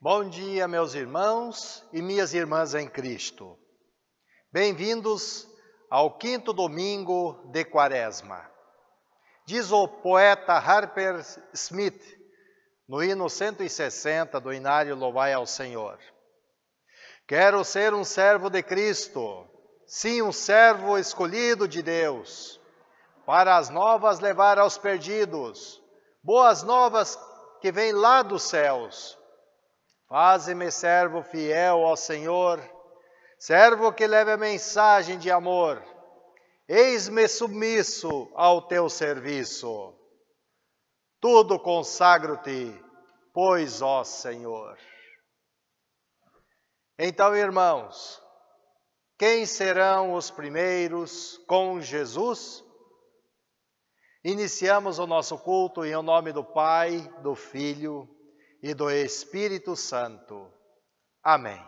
Bom dia, meus irmãos e minhas irmãs em Cristo. Bem-vindos ao 5º domingo de Quaresma. Diz o poeta Harper Smith, no hino 160 do Inário Louvai ao Senhor: quero ser um servo de Cristo, sim, um servo escolhido de Deus, para as novas levar aos perdidos, boas novas que vêm lá dos céus. Faze-me servo fiel, ó Senhor, servo que leve a mensagem de amor. Eis-me submisso ao teu serviço. Tudo consagro-te, pois, ó Senhor. Então, irmãos, quem serão os primeiros com Jesus? Iniciamos o nosso culto em nome do Pai, do Filho e do Espírito Santo. Amém.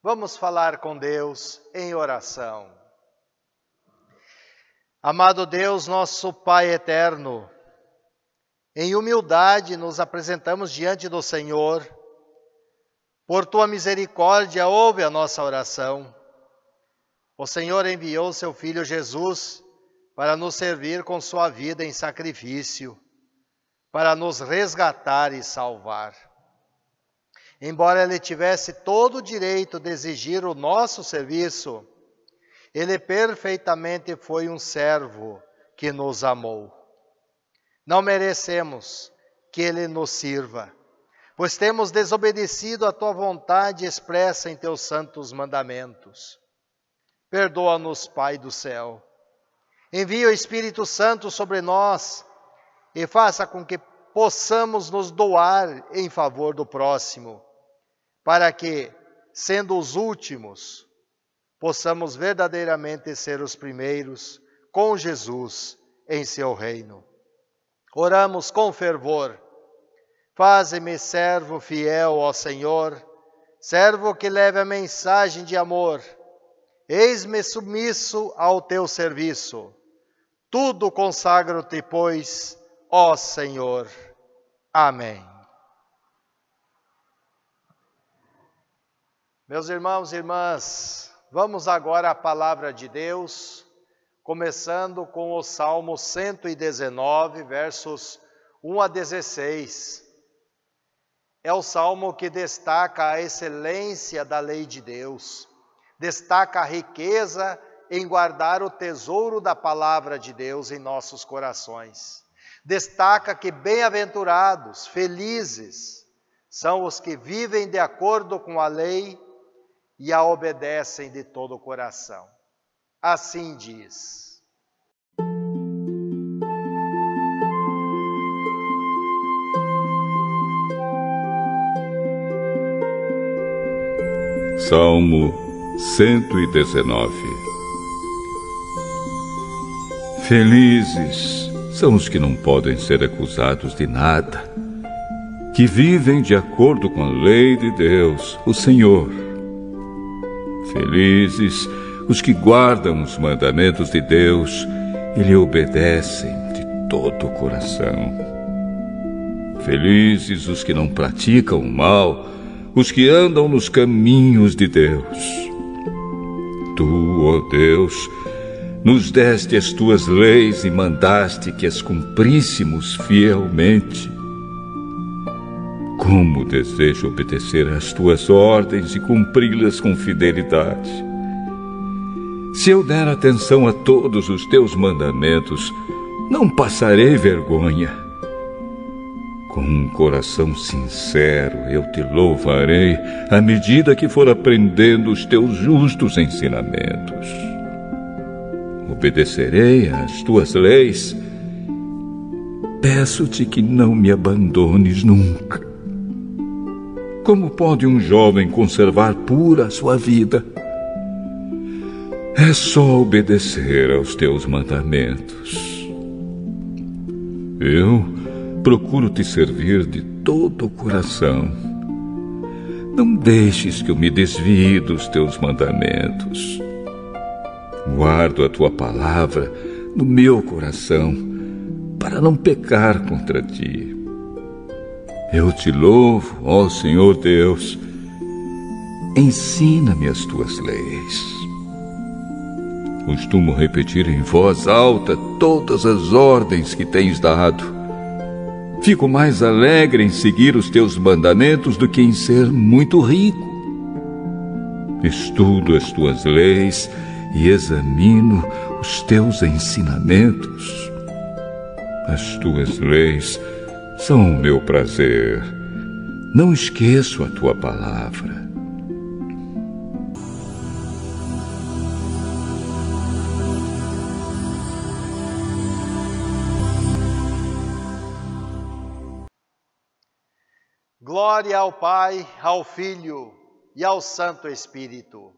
Vamos falar com Deus em oração. Amado Deus, nosso Pai eterno, em humildade nos apresentamos diante do Senhor. Por tua misericórdia, ouve a nossa oração. O Senhor enviou seu Filho Jesus para nos servir com sua vida em sacrifício, para nos resgatar e salvar. Embora ele tivesse todo o direito de exigir o nosso serviço, ele perfeitamente foi um servo que nos amou. Não merecemos que ele nos sirva, pois temos desobedecido a tua vontade expressa em teus santos mandamentos. Perdoa-nos, Pai do céu. Envia o Espírito Santo sobre nós e faça com que possamos nos doar em favor do próximo, para que, sendo os últimos, possamos verdadeiramente ser os primeiros com Jesus em seu reino. Oramos com fervor. Faze-me servo fiel, ó Senhor, servo que leve a mensagem de amor. Eis-me submisso ao teu serviço. Tudo consagro-te, pois, ó Senhor. Amém. Meus irmãos e irmãs, vamos agora à palavra de Deus, começando com o Salmo 119, versos 1 a 16. É o salmo que destaca a excelência da lei de Deus, destaca a riqueza em guardar o tesouro da palavra de Deus em nossos corações. Destaca que bem-aventurados, felizes, são os que vivem de acordo com a lei e a obedecem de todo o coração. Assim diz: Salmo 119. Felizes são os que não podem ser acusados de nada, que vivem de acordo com a lei de Deus, o Senhor. Felizes os que guardam os mandamentos de Deus e lhe obedecem de todo o coração. Felizes os que não praticam o mal, os que andam nos caminhos de Deus. Tu, ó Deus, nos deste as tuas leis e mandaste que as cumpríssemos fielmente. Como desejo obedecer às tuas ordens e cumpri-las com fidelidade. Se eu der atenção a todos os teus mandamentos, não passarei vergonha. Com um coração sincero eu te louvarei à medida que for aprendendo os teus justos ensinamentos. Obedecerei às tuas leis. Peço-te que não me abandones nunca. Como pode um jovem conservar pura a sua vida? É só obedecer aos teus mandamentos. Eu procuro te servir de todo o coração. Não deixes que eu me desvie dos teus mandamentos. Guardo a tua palavra no meu coração, para não pecar contra ti. Eu te louvo, ó Senhor Deus. Ensina-me as tuas leis. Costumo repetir em voz alta todas as ordens que tens dado. Fico mais alegre em seguir os teus mandamentos do que em ser muito rico. Estudo as tuas leis e examino os teus ensinamentos. As tuas leis são o meu prazer. Não esqueço a tua palavra. Glória ao Pai, ao Filho e ao Santo Espírito,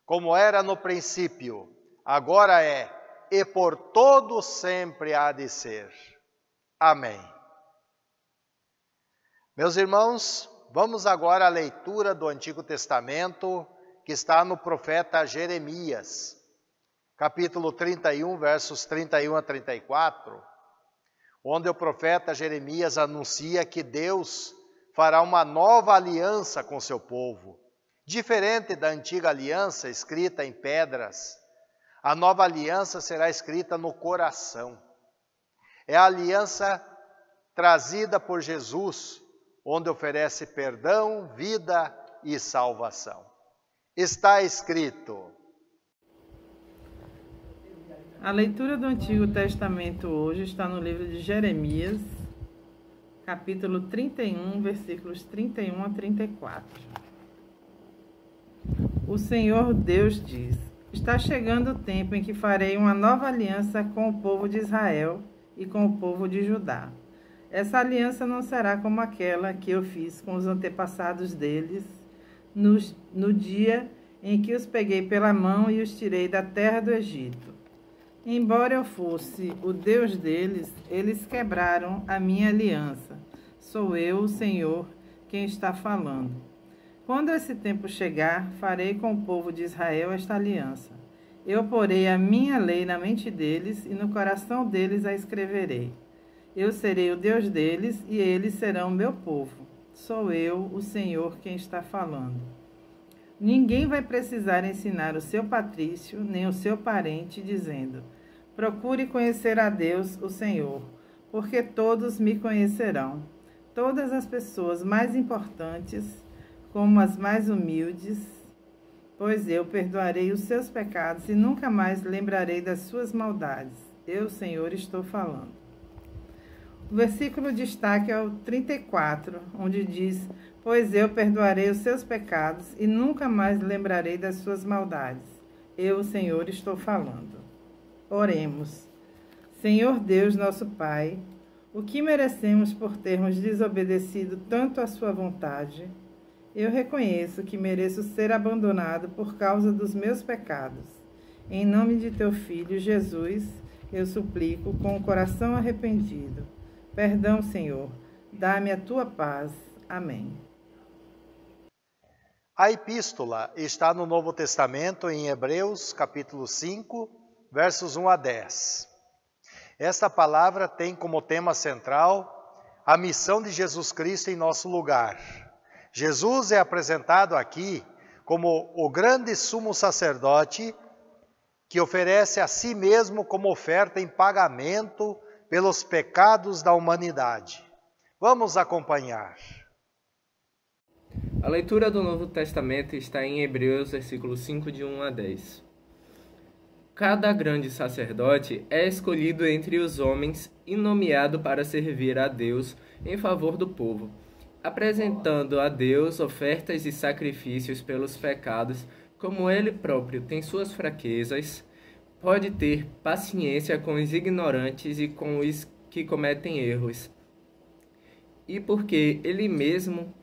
como era no princípio, agora é, e por todo sempre há de ser. Amém. Meus irmãos, vamos agora à leitura do Antigo Testamento, que está no profeta Jeremias, capítulo 31, versos 31 a 34, onde o profeta Jeremias anuncia que Deus fará uma nova aliança com seu povo. Diferente da antiga aliança escrita em pedras, a nova aliança será escrita no coração. É a aliança trazida por Jesus, onde oferece perdão, vida e salvação. Está escrito. A leitura do Antigo Testamento hoje está no livro de Jeremias, capítulo 31, versículos 31 a 34. O Senhor Deus diz: está chegando o tempo em que farei uma nova aliança com o povo de Israel e com o povo de Judá. Essa aliança não será como aquela que eu fiz com os antepassados deles no dia em que os peguei pela mão e os tirei da terra do Egito. Embora eu fosse o Deus deles, eles quebraram a minha aliança. Sou eu, o Senhor, quem está falando. Quando esse tempo chegar, farei com o povo de Israel esta aliança. Eu porei a minha lei na mente deles e no coração deles a escreverei. Eu serei o Deus deles e eles serão meu povo. Sou eu, o Senhor, quem está falando. Ninguém vai precisar ensinar o seu patrício, nem o seu parente, dizendo: procure conhecer a Deus, o Senhor, porque todos me conhecerão. Todas as pessoas mais importantes, como as mais humildes, pois eu perdoarei os seus pecados e nunca mais lembrarei das suas maldades. Eu, Senhor, estou falando. O versículo de destaque é o 34, onde diz: pois eu perdoarei os seus pecados e nunca mais lembrarei das suas maldades. Eu, o Senhor, estou falando. Oremos. Senhor Deus, nosso Pai, o que merecemos por termos desobedecido tanto à sua vontade? Eu reconheço que mereço ser abandonado por causa dos meus pecados. Em nome de teu Filho, Jesus, eu suplico com o coração arrependido. Perdão, Senhor. Dá-me a tua paz. Amém. A epístola está no Novo Testamento, em Hebreus, capítulo 5, versos 1 a 10. Esta palavra tem como tema central a missão de Jesus Cristo em nosso lugar. Jesus é apresentado aqui como o grande sumo sacerdote que oferece a si mesmo como oferta em pagamento pelos pecados da humanidade. Vamos acompanhar. A leitura do Novo Testamento está em Hebreus, versículo 5, de 1 a 10. Cada grande sacerdote é escolhido entre os homens e nomeado para servir a Deus em favor do povo, apresentando a Deus ofertas e sacrifícios pelos pecados. Como ele próprio tem suas fraquezas, pode ter paciência com os ignorantes e com os que cometem erros. E porque ele mesmo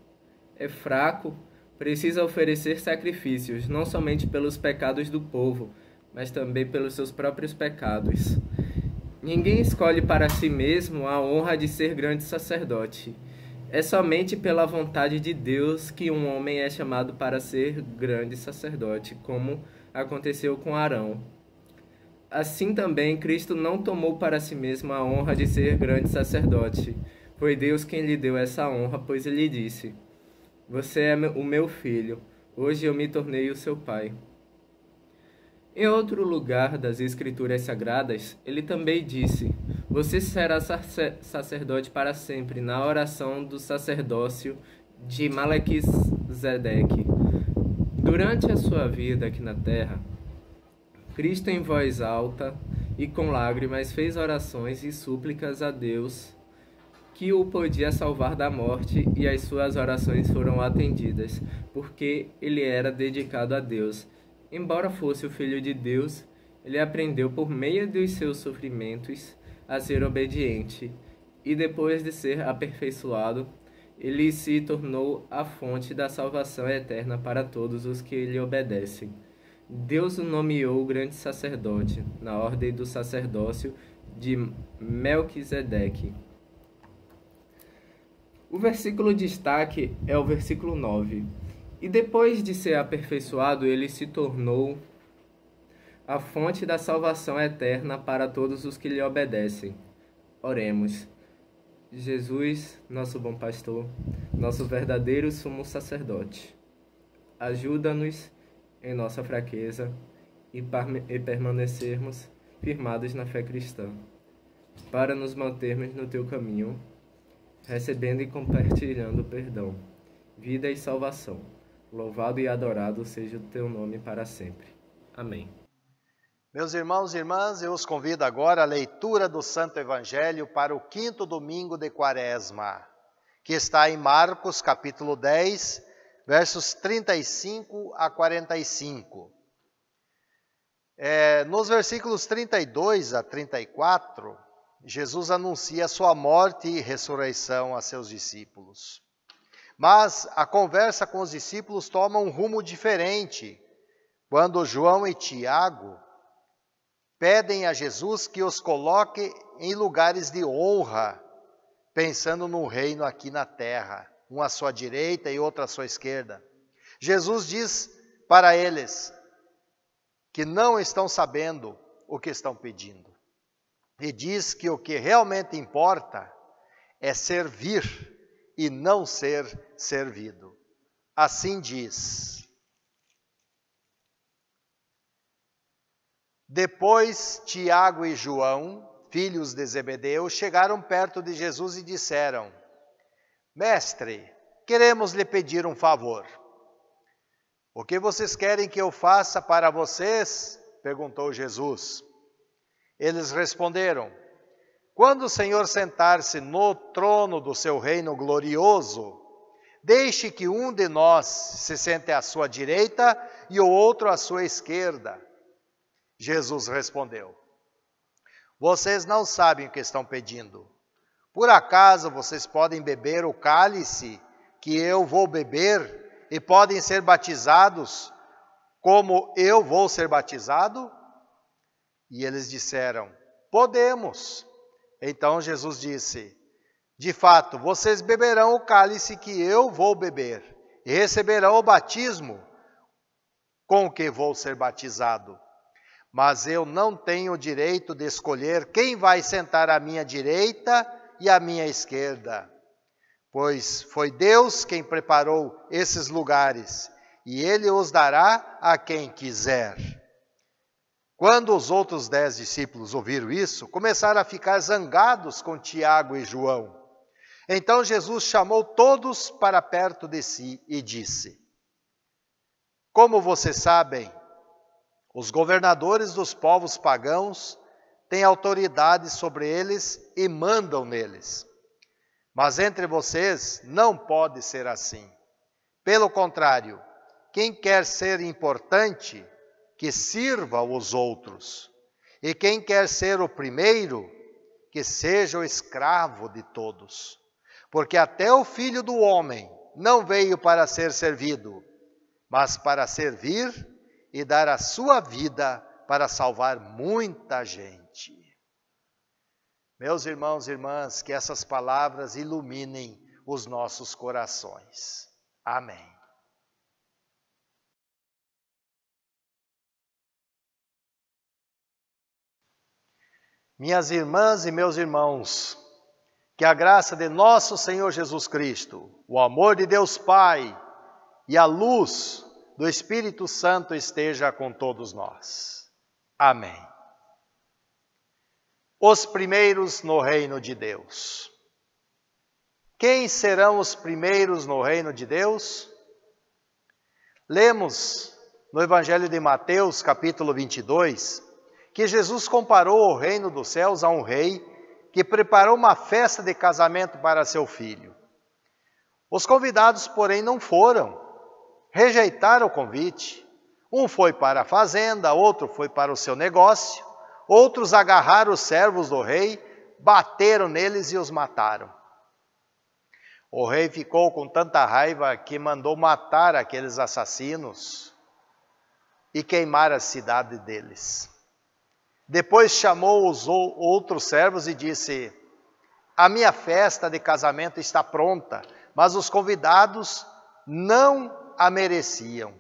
é fraco, precisa oferecer sacrifícios, não somente pelos pecados do povo, mas também pelos seus próprios pecados. Ninguém escolhe para si mesmo a honra de ser grande sacerdote. É somente pela vontade de Deus que um homem é chamado para ser grande sacerdote, como aconteceu com Arão. Assim também Cristo não tomou para si mesmo a honra de ser grande sacerdote. Foi Deus quem lhe deu essa honra, pois ele disse: Você é o meu filho, hoje eu me tornei o seu pai. Em outro lugar das Escrituras Sagradas, ele também disse: Você será sacerdote para sempre, na oração do sacerdócio de Melequisedeque. Durante a sua vida aqui na terra, Cristo em voz alta e com lágrimas fez orações e súplicas a Deus que o podia salvar da morte, e as suas orações foram atendidas, porque ele era dedicado a Deus. Embora fosse o Filho de Deus, ele aprendeu por meio dos seus sofrimentos a ser obediente, e depois de ser aperfeiçoado, ele se tornou a fonte da salvação eterna para todos os que lhe obedecem. Deus o nomeou grande sacerdote, na ordem do sacerdócio de Melquisedeque. O versículo de destaque é o versículo 9. E depois de ser aperfeiçoado, ele se tornou a fonte da salvação eterna para todos os que lhe obedecem. Oremos. Jesus, nosso bom pastor, nosso verdadeiro sumo sacerdote, ajuda-nos em nossa fraqueza e permanecermos firmados na fé cristã, para nos mantermos no teu caminho, recebendo e compartilhando perdão, vida e salvação. Louvado e adorado seja o teu nome para sempre. Amém. Meus irmãos e irmãs, eu os convido agora à leitura do Santo Evangelho para o 5º domingo de Quaresma, que está em Marcos, capítulo 10, versos 35 a 45. Nos versículos 32 a 34, Jesus anuncia sua morte e ressurreição a seus discípulos. Mas a conversa com os discípulos toma um rumo diferente, quando João e Tiago pedem a Jesus que os coloque em lugares de honra, pensando num reino aqui na terra, um à sua direita e outro à sua esquerda. Jesus diz para eles que não estão sabendo o que estão pedindo. E diz que o que realmente importa é servir e não ser servido. Assim diz. Depois, Tiago e João, filhos de Zebedeu, chegaram perto de Jesus e disseram: Mestre, queremos lhe pedir um favor. O que vocês querem que eu faça para vocês? Perguntou Jesus. Eles responderam: Quando o Senhor sentar-se no trono do seu reino glorioso, deixe que um de nós se sente à sua direita e o outro à sua esquerda. Jesus respondeu: Vocês não sabem o que estão pedindo. Por acaso vocês podem beber o cálice que eu vou beber e podem ser batizados como eu vou ser batizado? E eles disseram: Podemos. Então Jesus disse: De fato, vocês beberão o cálice que eu vou beber e receberão o batismo com o que vou ser batizado. Mas eu não tenho o direito de escolher quem vai sentar à minha direita e à minha esquerda, pois foi Deus quem preparou esses lugares, e Ele os dará a quem quiser. Quando os outros 10 discípulos ouviram isso, começaram a ficar zangados com Tiago e João. Então Jesus chamou todos para perto de si e disse: Como vocês sabem, os governadores dos povos pagãos têm autoridade sobre eles e mandam neles. Mas entre vocês não pode ser assim. Pelo contrário, quem quer ser importante, que sirva os outros. E quem quer ser o primeiro, que seja o escravo de todos. Porque até o Filho do Homem não veio para ser servido, mas para servir e dar a sua vida para salvar muita gente. Meus irmãos e irmãs, que essas palavras iluminem os nossos corações. Amém. Minhas irmãs e meus irmãos, que a graça de nosso Senhor Jesus Cristo, o amor de Deus Pai e a luz do Espírito Santo esteja com todos nós. Amém. Os primeiros no reino de Deus. Quem serão os primeiros no reino de Deus? Lemos no Evangelho de Mateus, capítulo 22, que Jesus comparou o reino dos céus a um rei que preparou uma festa de casamento para seu filho. Os convidados, porém, não foram, rejeitaram o convite. Um foi para a fazenda, outro foi para o seu negócio, outros agarraram os servos do rei, bateram neles e os mataram. O rei ficou com tanta raiva que mandou matar aqueles assassinos e queimar a cidade deles. Depois chamou os outros servos e disse: a minha festa de casamento está pronta, mas os convidados não a mereciam.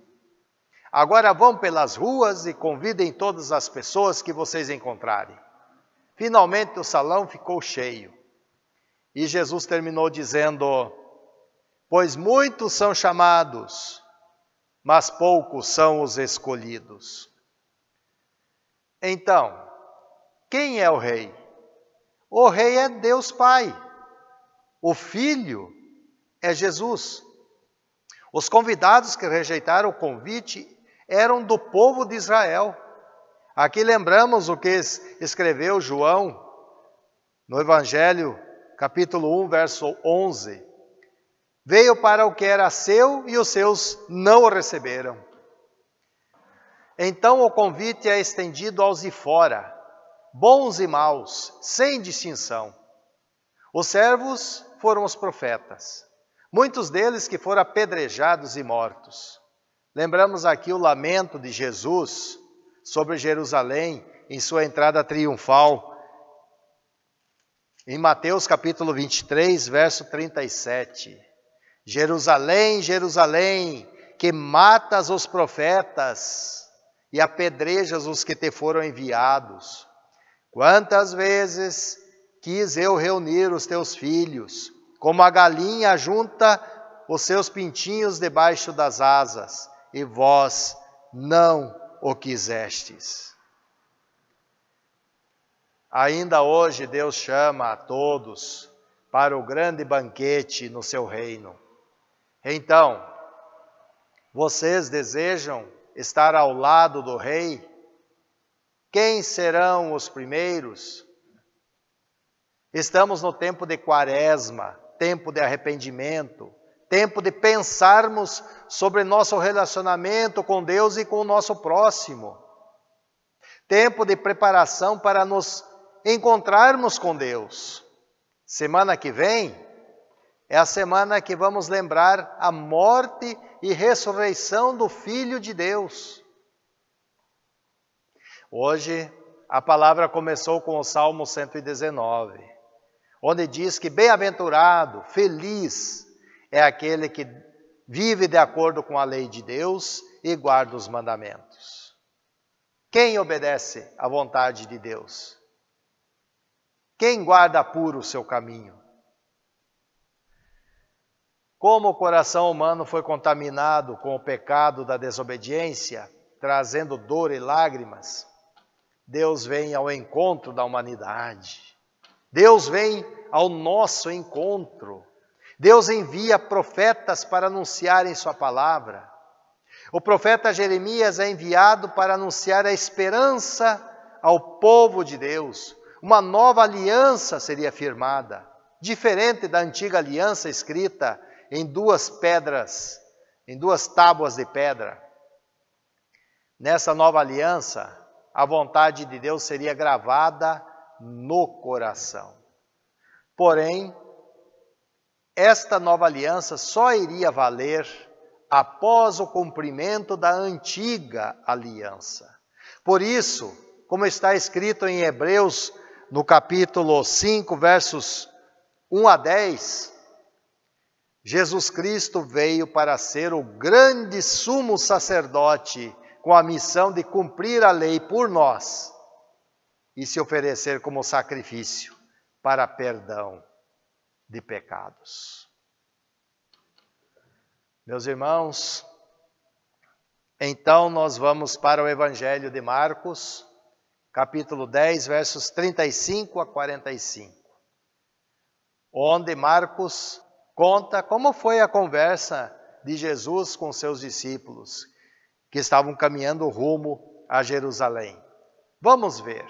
Agora vão pelas ruas e convidem todas as pessoas que vocês encontrarem. Finalmente o salão ficou cheio. E Jesus terminou dizendo: pois muitos são chamados, mas poucos são os escolhidos. Então, quem é o rei? O rei é Deus Pai. O Filho é Jesus. Os convidados que rejeitaram o convite eram do povo de Israel. Aqui lembramos o que escreveu João no Evangelho, capítulo 1, verso 11. Veio para o que era seu e os seus não o receberam. Então o convite é estendido aos de fora, bons e maus, sem distinção. Os servos foram os profetas, muitos deles que foram apedrejados e mortos. Lembramos aqui o lamento de Jesus sobre Jerusalém em sua entrada triunfal, em Mateus capítulo 23, verso 37. Jerusalém, Jerusalém, que matas os profetas e apedrejas os que te foram enviados. Quantas vezes quis eu reunir os teus filhos, como a galinha junta os seus pintinhos debaixo das asas, e vós não o quisestes. Ainda hoje Deus chama a todos para o grande banquete no seu reino. Então, vocês desejam estar ao lado do rei? Quem serão os primeiros? Estamos no tempo de Quaresma, tempo de arrependimento, tempo de pensarmos sobre nosso relacionamento com Deus e com o nosso próximo. Tempo de preparação para nos encontrarmos com Deus. Semana que vem é a semana que vamos lembrar a morte e ressurreição do Filho de Deus. Hoje a palavra começou com o Salmo 119, onde diz que bem-aventurado, feliz é aquele que vive de acordo com a lei de Deus e guarda os mandamentos. Quem obedece à vontade de Deus? Quem guarda puro o seu caminho? Como o coração humano foi contaminado com o pecado da desobediência, trazendo dor e lágrimas, Deus vem ao encontro da humanidade. Deus vem ao nosso encontro. Deus envia profetas para anunciarem sua palavra. O profeta Jeremias é enviado para anunciar a esperança ao povo de Deus. Uma nova aliança seria firmada, diferente da antiga aliança escrita em duas tábuas de pedra. Nessa nova aliança, a vontade de Deus seria gravada no coração. Porém, esta nova aliança só iria valer após o cumprimento da antiga aliança. Por isso, como está escrito em Hebreus, no capítulo 5, versos 1 a 10, Jesus Cristo veio para ser o grande sumo sacerdote com a missão de cumprir a lei por nós e se oferecer como sacrifício para perdão de pecados. Meus irmãos, então nós vamos para o Evangelho de Marcos, capítulo 10, versos 35 a 45, onde Marcos conta como foi a conversa de Jesus com seus discípulos, que estavam caminhando rumo a Jerusalém. Vamos ver.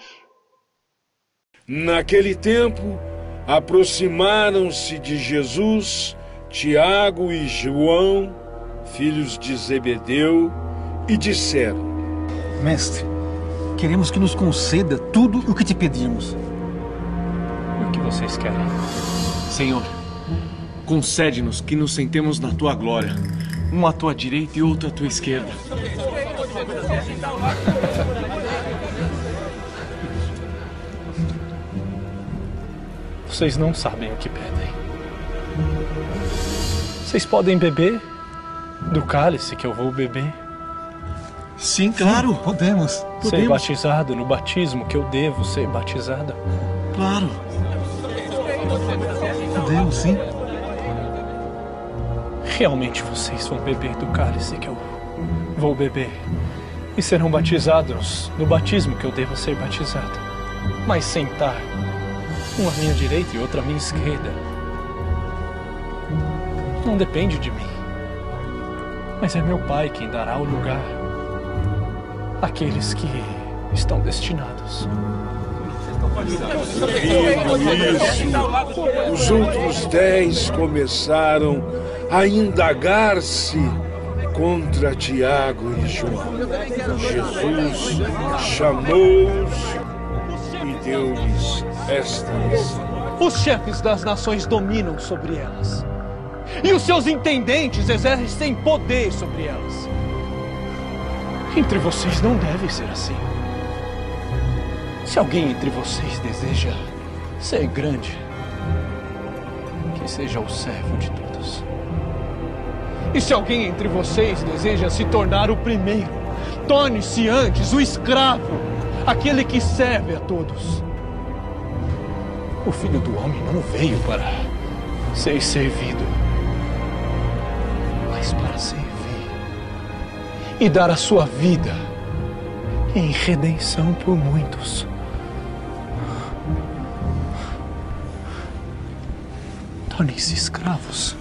Naquele tempo, aproximaram-se de Jesus Tiago e João, filhos de Zebedeu, e disseram: Mestre, queremos que nos conceda tudo o que te pedimos. O que vocês querem? Senhor, concede-nos que nos sentemos na tua glória, um à tua direita e outro à tua esquerda. Vocês não sabem o que pedem. Vocês podem beber do cálice que eu vou beber? Sim, claro, podemos. Ser batizado no batismo que eu devo ser batizado? Claro. Podemos, sim. Realmente vocês vão beber do cálice que eu vou beber e serão batizados no batismo que eu devo ser batizado. Mas sentar um à minha direita e outro à minha esquerda não depende de mim, mas é meu Pai quem dará o lugar àqueles que estão destinados. Isso, os outros 10 começaram a indagar-se contra Tiago e João. Jesus chamou-os e deu-lhes esta lição: Os chefes das nações dominam sobre elas, e os seus intendentes exercem poder sobre elas. Entre vocês não deve ser assim. Se alguém entre vocês deseja ser grande, que seja o servo de todos. E se alguém entre vocês deseja se tornar o primeiro, torne-se antes o escravo, aquele que serve a todos. O Filho do Homem não veio para ser servido, mas para servir e dar a sua vida em redenção por muitos. Tornem-se escravos.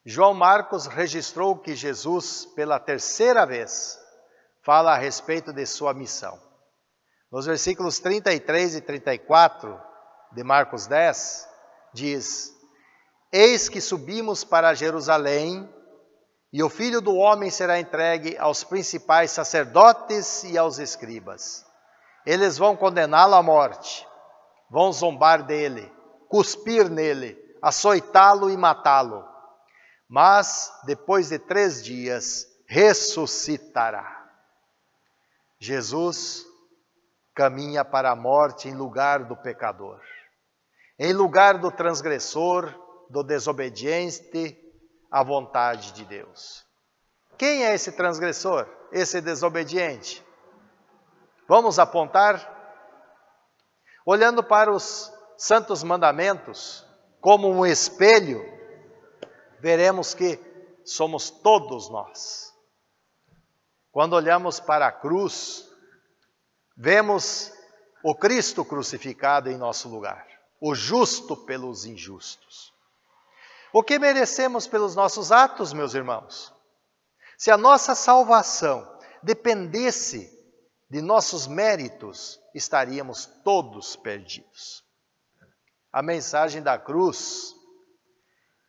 João Marcos registrou que Jesus, pela terceira vez, fala a respeito de sua missão. Nos versículos 33 e 34 de Marcos 10, diz: Eis que subimos para Jerusalém, e o Filho do Homem será entregue aos principais sacerdotes e aos escribas. Eles vão condená-lo à morte, vão zombar dele, cuspir nele, açoitá-lo e matá-lo. Mas, depois de 3 dias, ressuscitará. Jesus caminha para a morte em lugar do pecador, em lugar do transgressor, do desobediente à vontade de Deus. Quem é esse transgressor, esse desobediente? Vamos apontar, olhando para os santos mandamentos como um espelho, veremos que somos todos nós. Quando olhamos para a cruz, vemos o Cristo crucificado em nosso lugar, o justo pelos injustos. O que merecemos pelos nossos atos, meus irmãos? Se a nossa salvação dependesse de nossos méritos, estaríamos todos perdidos. A mensagem da cruz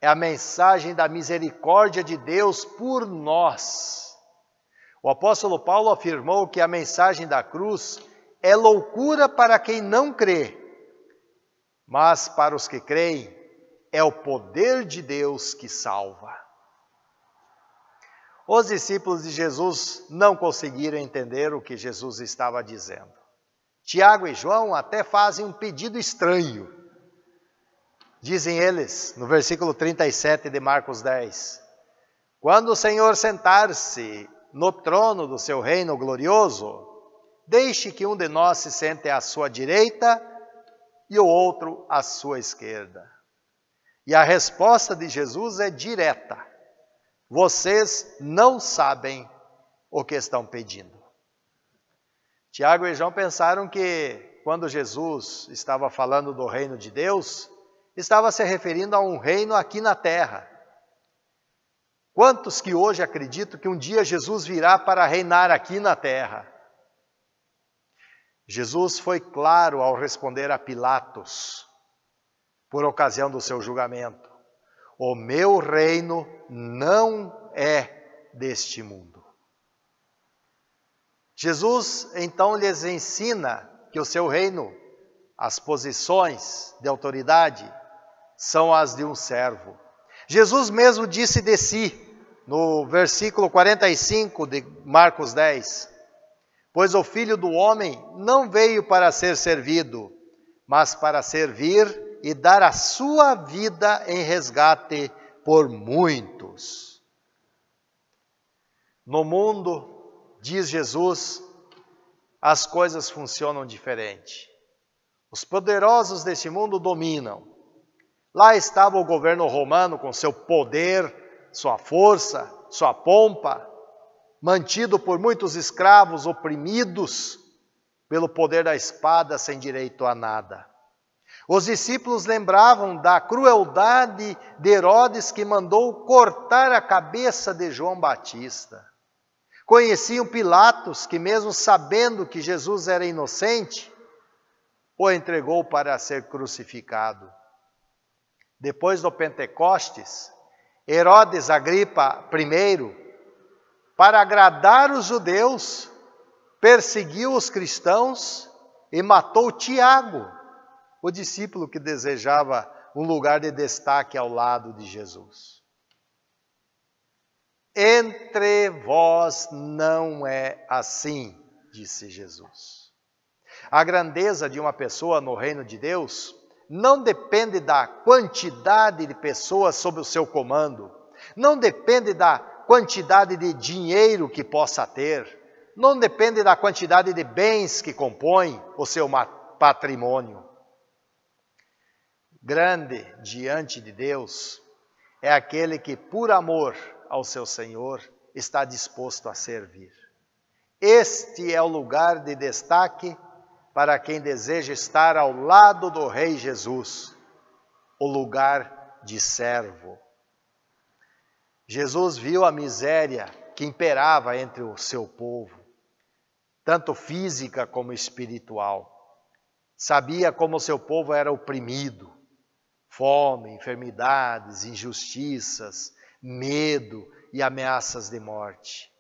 é a mensagem da misericórdia de Deus por nós. O apóstolo Paulo afirmou que a mensagem da cruz é loucura para quem não crê, mas para os que creem, é o poder de Deus que salva. Os discípulos de Jesus não conseguiram entender o que Jesus estava dizendo. Tiago e João até fazem um pedido estranho. Dizem eles, no versículo 37 de Marcos 10, quando o Senhor sentar-se no trono do seu reino glorioso, deixe que um de nós se sente à sua direita e o outro à sua esquerda. E a resposta de Jesus é direta. Vocês não sabem o que estão pedindo. Tiago e João pensaram que quando Jesus estava falando do reino de Deus, estava se referindo a um reino aqui na terra. Quantos que hoje acreditam que um dia Jesus virá para reinar aqui na terra? Jesus foi claro ao responder a Pilatos, por ocasião do seu julgamento: o meu reino não é deste mundo. Jesus então lhes ensina que o seu reino, as posições de autoridade, são as de um servo. Jesus mesmo disse de si, no versículo 45 de Marcos 10, pois o Filho do Homem não veio para ser servido, mas para servir e dar a sua vida em resgate por muitos. No mundo, diz Jesus, as coisas funcionam diferente. Os poderosos deste mundo dominam. Lá estava o governo romano com seu poder, sua força, sua pompa, mantido por muitos escravos oprimidos pelo poder da espada sem direito a nada. Os discípulos lembravam da crueldade de Herodes, que mandou cortar a cabeça de João Batista. Conheciam Pilatos, que mesmo sabendo que Jesus era inocente, o entregou para ser crucificado. Depois do Pentecostes, Herodes Agripa I, para agradar os judeus, perseguiu os cristãos e matou Tiago, o discípulo que desejava um lugar de destaque ao lado de Jesus. Entre vós não é assim, disse Jesus. A grandeza de uma pessoa no reino de Deus não depende da quantidade de pessoas sob o seu comando, não depende da quantidade de dinheiro que possa ter, não depende da quantidade de bens que compõem o seu patrimônio. Grande diante de Deus é aquele que, por amor ao seu Senhor, está disposto a servir. Este é o lugar de destaque para quem deseja estar ao lado do Rei Jesus, o lugar de servo. Jesus viu a miséria que imperava entre o seu povo, tanto física como espiritual. Sabia como o seu povo era oprimido, fome, enfermidades, injustiças, medo e ameaças de morte.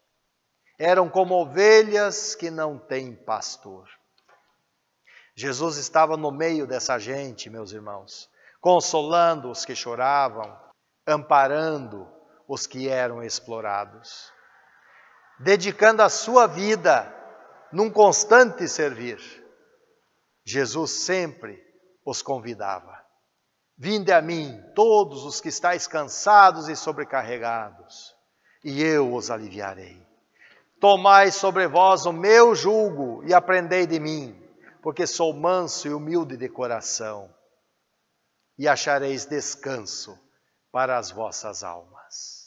Eram como ovelhas que não têm pastor. Jesus estava no meio dessa gente, meus irmãos, consolando os que choravam, amparando os que eram explorados, dedicando a sua vida num constante servir. Jesus sempre os convidava: vinde a mim, todos os que estáis cansados e sobrecarregados, e eu os aliviarei. Tomai sobre vós o meu jugo e aprendei de mim, porque sou manso e humilde de coração, e achareis descanso para as vossas almas.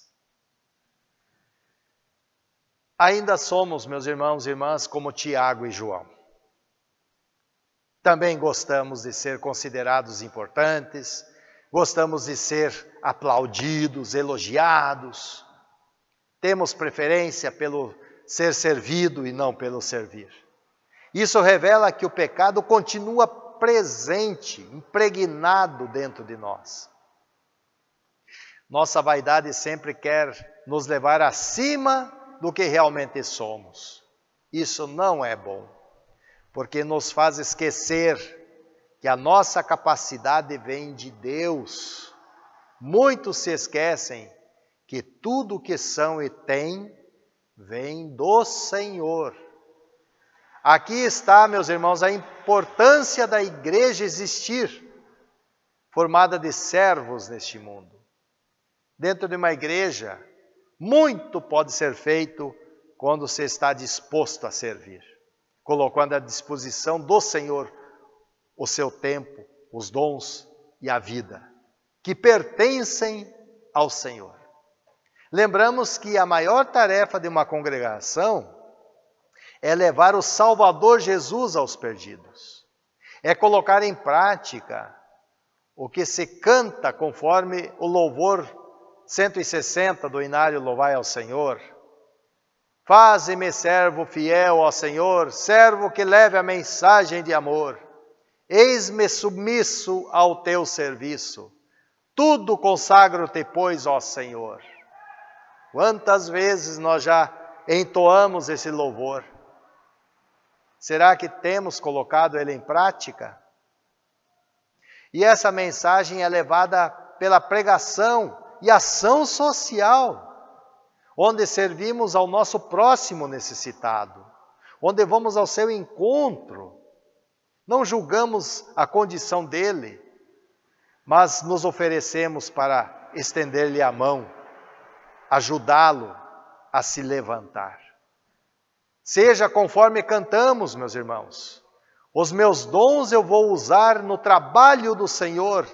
Ainda somos, meus irmãos e irmãs, como Tiago e João. Também gostamos de ser considerados importantes, gostamos de ser aplaudidos, elogiados. Temos preferência pelo ser servido e não pelo servir. Isso revela que o pecado continua presente, impregnado dentro de nós. Nossa vaidade sempre quer nos levar acima do que realmente somos. Isso não é bom, porque nos faz esquecer que a nossa capacidade vem de Deus. Muitos se esquecem que tudo o que são e têm vem do Senhor. Aqui está, meus irmãos, a importância da igreja existir, formada de servos neste mundo. Dentro de uma igreja, muito pode ser feito quando se está disposto a servir. colocando à disposição do Senhor o seu tempo, os dons e a vida, que pertencem ao Senhor. Lembramos que a maior tarefa de uma congregação é levar o Salvador Jesus aos perdidos. É colocar em prática o que se canta conforme o louvor 160 do Inário Louvai ao Senhor. Faze-me servo fiel ao Senhor, servo que leve a mensagem de amor. Eis-me submisso ao teu serviço. Tudo consagro-te, pois, ó Senhor. Quantas vezes nós já entoamos esse louvor? Será que temos colocado ele em prática? E essa mensagem é levada pela pregação e ação social, onde servimos ao nosso próximo necessitado, onde vamos ao seu encontro. Não julgamos a condição dele, mas nos oferecemos para estender-lhe a mão, ajudá-lo a se levantar. Seja conforme cantamos, meus irmãos. Os meus dons eu vou usar no trabalho do Senhor.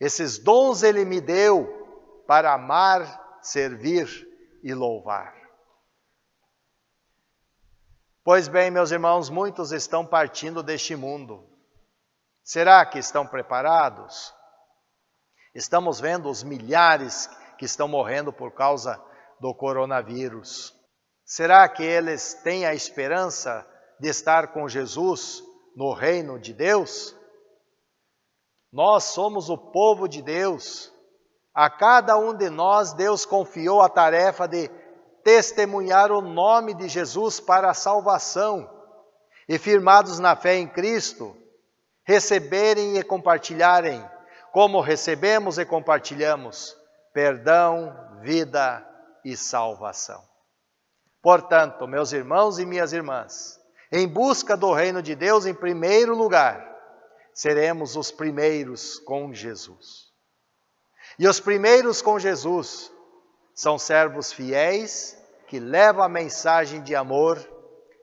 Esses dons Ele me deu para amar, servir e louvar. Pois bem, meus irmãos, muitos estão partindo deste mundo. Será que estão preparados? Estamos vendo os milhares que estão morrendo por causa do coronavírus. Será que eles têm a esperança de estar com Jesus no reino de Deus? Nós somos o povo de Deus. A cada um de nós, Deus confiou a tarefa de testemunhar o nome de Jesus para a salvação. E firmados na fé em Cristo, receberem e compartilharem, como recebemos e compartilhamos, perdão, vida e salvação. Portanto, meus irmãos e minhas irmãs, em busca do reino de Deus, em primeiro lugar, seremos os primeiros com Jesus. E os primeiros com Jesus são servos fiéis que levam a mensagem de amor,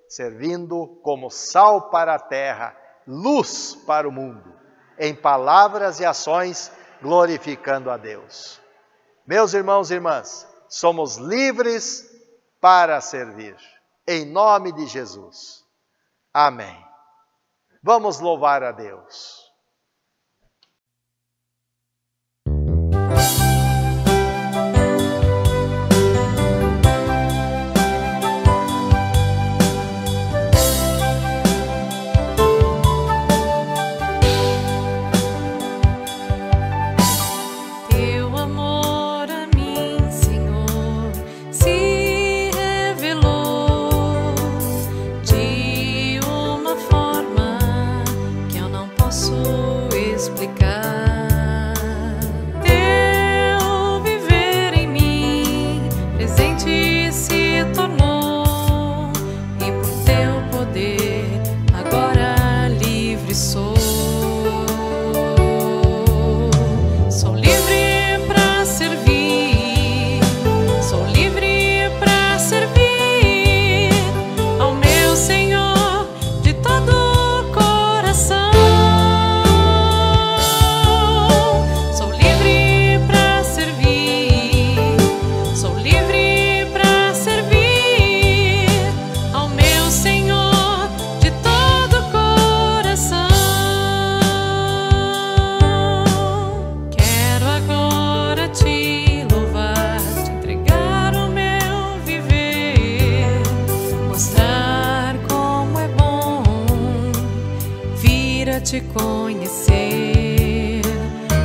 servindo como sal para a terra, luz para o mundo, em palavras e ações, glorificando a Deus. Meus irmãos e irmãs, somos livres para servir, em nome de Jesus. Amém. Vamos louvar a Deus. Te conhecer,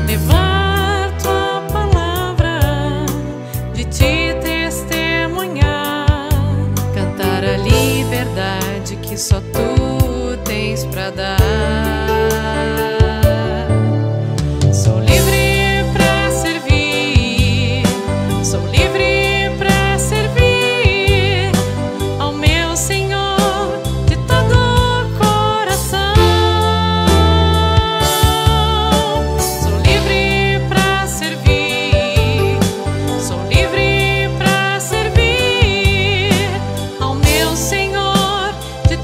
levar tua palavra, de ti testemunhar, cantar a liberdade que só tu tens pra dar. Sou livre pra servir, sou livre pra servir ao meu Senhor de todo o coração. De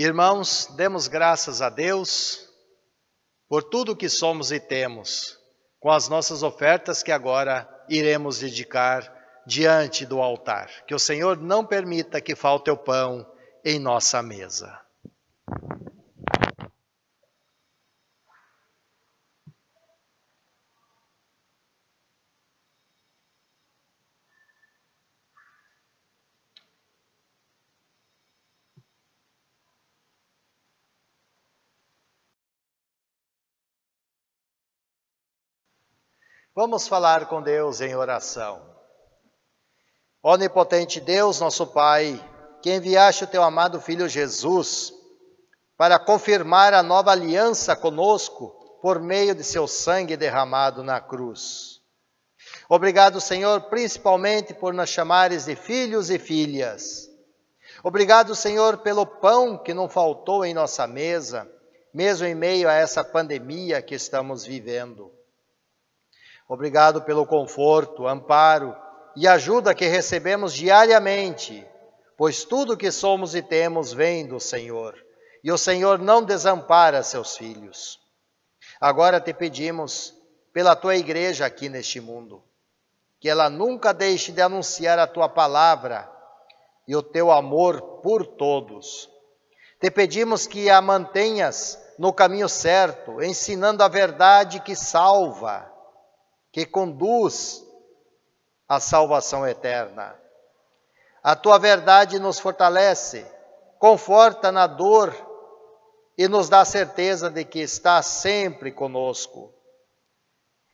Irmãos, demos graças a Deus por tudo que somos e temos, com as nossas ofertas que agora iremos dedicar diante do altar. Que o Senhor não permita que falte o pão em nossa mesa. Vamos falar com Deus em oração. Onipotente Deus, nosso Pai, que enviaste o teu amado Filho Jesus para confirmar a nova aliança conosco por meio de seu sangue derramado na cruz. Obrigado, Senhor, principalmente por nos chamares de filhos e filhas. Obrigado, Senhor, pelo pão que não faltou em nossa mesa, mesmo em meio a essa pandemia que estamos vivendo. Obrigado pelo conforto, amparo e ajuda que recebemos diariamente, pois tudo que somos e temos vem do Senhor, e o Senhor não desampara seus filhos. Agora te pedimos pela tua igreja aqui neste mundo, que ela nunca deixe de anunciar a tua palavra e o teu amor por todos. Te pedimos que a mantenhas no caminho certo, ensinando a verdade que salva, que conduz à salvação eterna. A tua verdade nos fortalece, conforta na dor e nos dá a certeza de que está sempre conosco.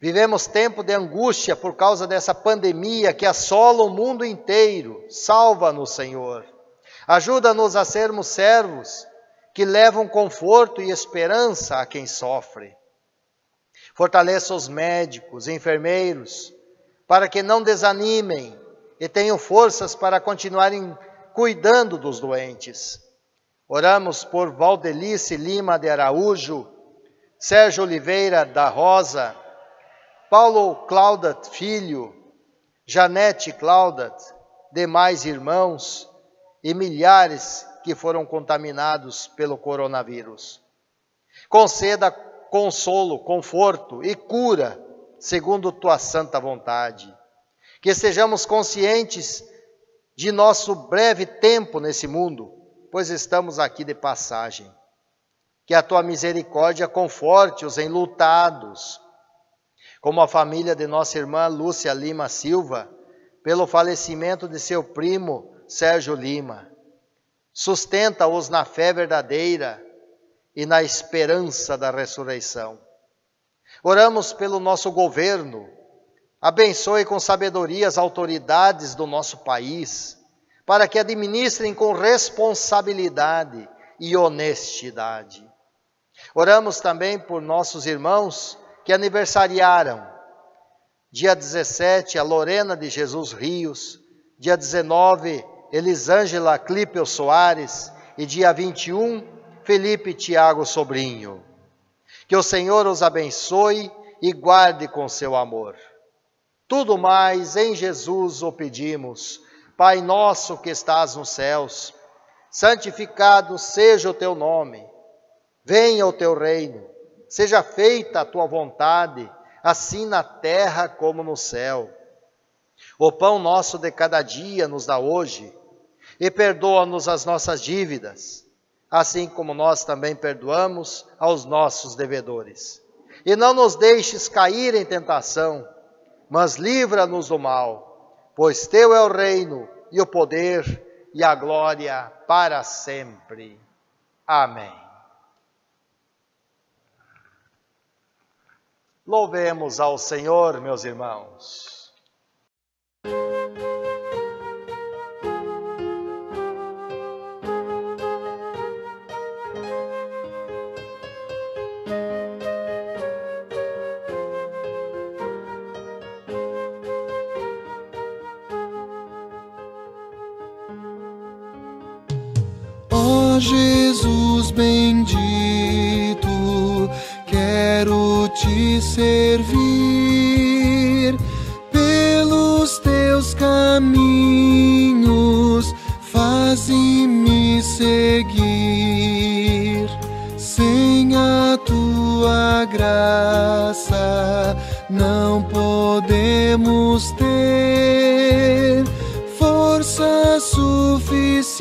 Vivemos tempo de angústia por causa dessa pandemia que assola o mundo inteiro. Salva-nos, Senhor. Ajuda-nos a sermos servos que levam conforto e esperança a quem sofre. Fortaleça os médicos, enfermeiros, para que não desanimem e tenham forças para continuarem cuidando dos doentes. Oramos por Valdelice Lima de Araújo, Sérgio Oliveira da Rosa, Paulo Claudat Filho, Janete Claudat, demais irmãos e milhares que foram contaminados pelo coronavírus. Conceda consolo, conforto e cura, segundo tua santa vontade. Que estejamos conscientes de nosso breve tempo nesse mundo, pois estamos aqui de passagem. Que a tua misericórdia conforte os enlutados, como a família de nossa irmã Lúcia Lima Silva, pelo falecimento de seu primo Sérgio Lima. Sustenta-os na fé verdadeira e na esperança da ressurreição. Oramos pelo nosso governo, abençoe com sabedoria as autoridades do nosso país, para que administrem com responsabilidade e honestidade. Oramos também por nossos irmãos que aniversariaram. Dia 17, a Lorena de Jesus Rios, dia 19, Elisângela Clipeu Soares, e dia 21, Felipe Tiago Sobrinho. Que o Senhor os abençoe e guarde com seu amor. Tudo mais em Jesus o pedimos. Pai nosso que estás nos céus, santificado seja o teu nome. Venha o teu reino. Seja feita a tua vontade, assim na terra como no céu. O pão nosso de cada dia nos dá hoje, e perdoa-nos as nossas dívidas, assim como nós também perdoamos aos nossos devedores. E não nos deixes cair em tentação, mas livra-nos do mal, pois teu é o reino, e o poder, e a glória para sempre. Amém. Louvemos ao Senhor, meus irmãos. Ó Jesus bendito, quero te servir pelos teus caminhos, faze-me seguir. a tua graça não podemos ter força suficiente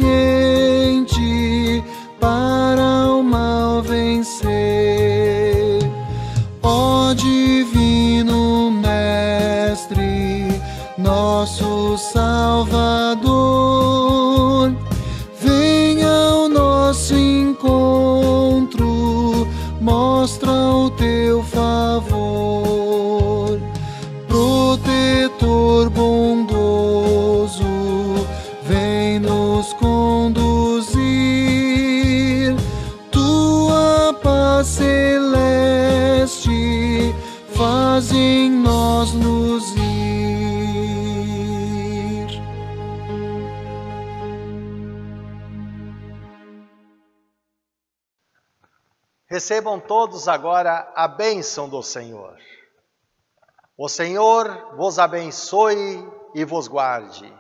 para o mal vencer. Ó Divino Mestre, nosso Salvador, venha ao nosso encontro, mostra o teu favor. Protetor bondoso, vem nos conduzir, tua paz celeste faz em nós nos ir. Recebam todos agora a bênção do Senhor. O Senhor vos abençoe e vos guarde.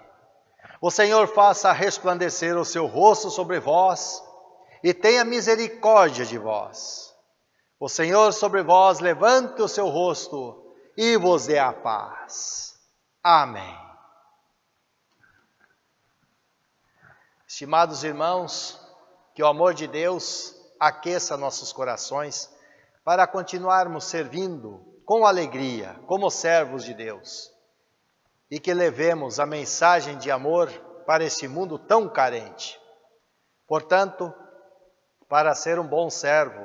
O Senhor faça resplandecer o seu rosto sobre vós e tenha misericórdia de vós. O Senhor sobre vós levante o seu rosto e vos dê a paz. Amém. Estimados irmãos, que o amor de Deus aqueça nossos corações para continuarmos servindo com alegria, como servos de Deus, e que levemos a mensagem de amor para esse mundo tão carente. Portanto, para ser um bom servo,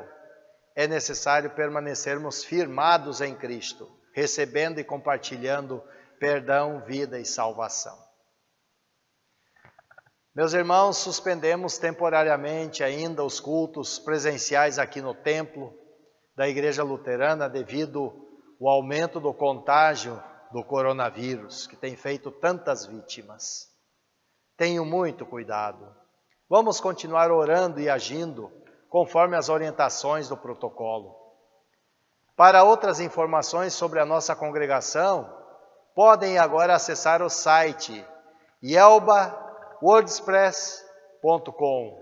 é necessário permanecermos firmados em Cristo, recebendo e compartilhando perdão, vida e salvação. Meus irmãos, suspendemos temporariamente ainda os cultos presenciais aqui no templo da Igreja Luterana devido ao aumento do contágio do coronavírus, que tem feito tantas vítimas. Tenham muito cuidado. Vamos continuar orando e agindo conforme as orientações do protocolo. Para outras informações sobre a nossa congregação, podem agora acessar o site yelba.wordpress.com.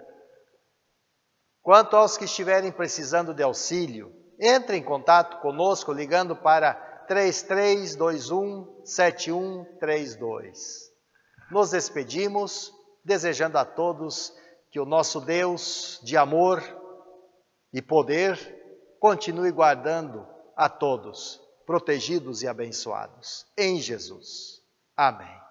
Quanto aos que estiverem precisando de auxílio, entre em contato conosco ligando para 3321-7132. Nos despedimos, desejando a todos que o nosso Deus de amor e poder continue guardando a todos, protegidos e abençoados. Em Jesus. Amém.